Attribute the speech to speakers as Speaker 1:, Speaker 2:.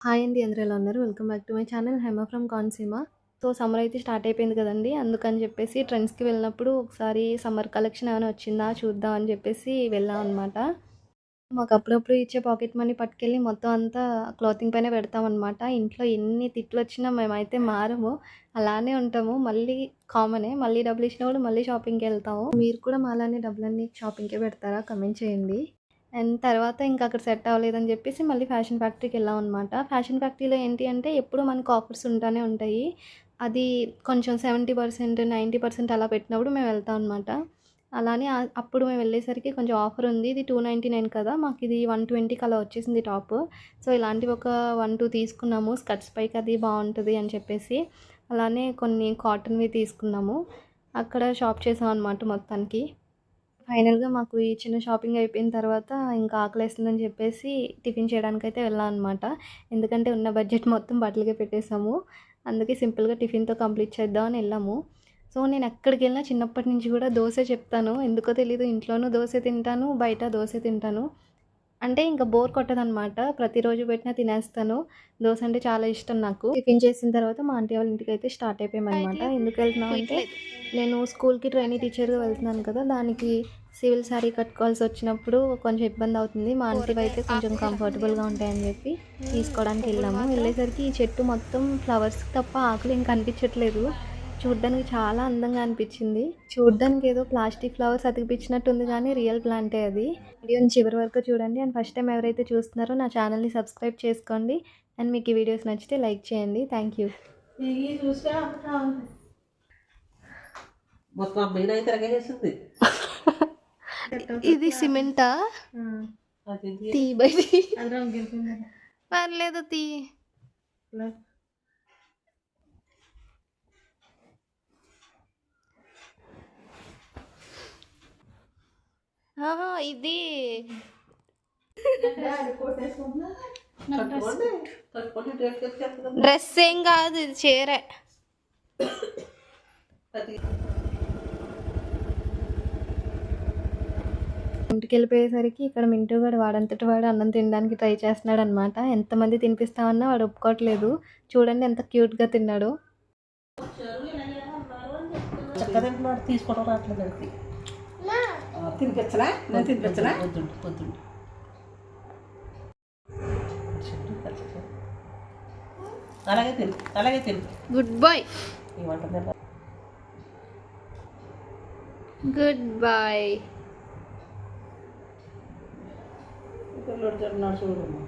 Speaker 1: Hi అండి. అందరూ ఎలా ఉన్నారు? Welcome back to my channel Hema from Konaseema. So, summer అయితే స్టార్ట్ అయిపోయింది కదండీ! అందుకని చెప్పేసి ట్రెండ్స్‌కి వెళ్ళినప్పుడు ఒకసారి సమ్మర్ కలెక్షన్ ఏమైనా వచ్చిందా చూద్దాం అని చెప్పేసి వెళ్ళాం అనమాట. మాకు అప్పుడప్పుడు ఇచ్చే పాకెట్ మనీ పట్టుకెళ్ళి మొత్తం అంతా క్లాతింగ్ పైనే పెడతామనమాట. ఇంట్లో ఎన్ని తిట్లొచ్చినా మేమైతే మారము. అలానే ఉంటాము. మళ్ళీ కామనే. మళ్ళీ డబ్బులిచ్చినా కూడా మళ్ళీ షాపింగ్‌కెళ్తాము. మీరు కూడా మాలానే డబ్బులన్నీ షాపింగ్‌కే పెడతారా? కామెంట్ చేయండి. అండ్ తర్వాత ఇంకా అక్కడ సెట్ అవ్వలేదని చెప్పేసి మళ్ళీ ఫ్యాషన్ ఫ్యాక్టరీకెళ్ళామనమాట. ఫ్యాషన్ ఫ్యాక్టరీలో ఏంటి అంటే ఎప్పుడు మనకు ఆఫర్స్ ఉంటానే ఉంటాయి. అది కొంచెం 70%, 90% అలా పెట్టినప్పుడు మేము వెళ్తాం అనమాట. అలానే అప్పుడు మేము వెళ్ళేసరికి కొంచెం ఆఫర్ ఉంది. ఇది 299 కదా! మాకిది 120కి అలా వచ్చేసింది టాపు. సో, ఇలాంటివి ఒక 1, 2 తీసుకున్నాము. స్కర్ట్స్ పైకి అది బావుంటది అని చెప్పేసి. అలానే కొన్ని కాటన్‌వి తీసుకున్నాము. అక్కడ షాప్ చేసామనమాట మొత్తానికి. ఫైనల్‌గా మాకు ఈ చిన్న షాపింగ్ అయిపోయిన తర్వాత ఇంకా ఆకలేస్తుందని చెప్పేసి టిఫిన్ చేయడానికైతే వెళ్ళాం అనమాట. ఎందుకంటే ఉన్న బడ్జెట్ మొత్తం బట్టలకే పెట్టేసాము. అందుకే సింపుల్‌గా టిఫిన్‌తో కంప్లీట్ చేద్దామని ఎళ్ళాము. సో, నేను ఎక్కడికెళ్ళినా చిన్నప్పటి నుంచి కూడా దోసే చెప్తాను. ఎందుకో తెలీదు ఇంట్లోనూ దోసే తింటాను, బయట దోసే తింటాను. అంటే ఇంక బోర్ కొట్టదనమాట. ప్రతిరోజు పెట్టినా తినేస్తాను. దోస అంటే చాలా ఇష్టం నాకు. టిఫిన్ చేసిన తర్వాత మా ఆంటీ వాళ్ళ ఇంటికైతే స్టార్ట్ అయిపోయామనమాట. ఎందుకెళ్తున్నాం అంటే నేను స్కూల్‌కి ట్రైనీ టీచర్‌గా వెళ్తున్నాను కదా! దానికి సివిల్ శారీ కట్టుకోవాల్సొచ్చినప్పుడు కొంచెం ఇబ్బందవుతుంది. మా ఆంటీవయితే కొంచెం కంఫర్టబుల్‌గా ఉంటాయని చెప్పి తీసుకోవడానికెళ్ళాము. వెళ్ళేసరికి ఈ చెట్టు మొత్తం ఫ్లవర్స్ తప్ప ఆకులు ఏం కనిపించట్లేదు. చూడ్డానికి చాలా అందంగా అనిపిచ్చింది. చూడ్డానికి ఏదో ప్లాస్టిక్ ఫ్లవర్స్ అతికిపిచ్చినట్టుంది గానీ రియల్ ప్లాంటే అది. వీడియోని చివరి వరకు చూడండి. అండ్ ఫస్ట్ టైం ఎవరైతే చూస్తున్నారో నా ఛానల్‌ని సబ్స్క్రైబ్ చేసుకోండి. అండ్ మీకు ఈ వీడియోస్ నచ్చితే లైక్ చేయండి. Thank you.
Speaker 2: మొత్తం అమ్మాయిని అయితే రగేసింది.
Speaker 1: ఇది సిమెంటా? తీ బయటికి. పర్లేదు తీ. ఆహా! ఇది డ్రెస్ ఏం కాదు, ఇది చీరే. ఇంటికెళ్ళిపోయేసరికి ఇక్కడ మింటూ గాడు వాడంతట వాడు అన్నం తినడానికి ట్రై చేస్తున్నాడనమాట. ఎంతమంది తినిపిస్తామన్నా వాడు ఒప్పుకోవట్లేదు. చూడండి ఎంత క్యూట్‌గా తిన్నాడో.
Speaker 2: చక్కగా తింటున్నాడు, తీసుకోవడం రావట్లేదు దానికి. తినిపించలా? నేను తినిపించలా? వద్దుండి వద్దుండి. అలాగే తిను, అలాగే తిను.
Speaker 1: Good boy.
Speaker 2: ఏమంటుంది?
Speaker 1: Good boy.
Speaker 2: పిల్లడు తిన్నాడు చూడమ్మా.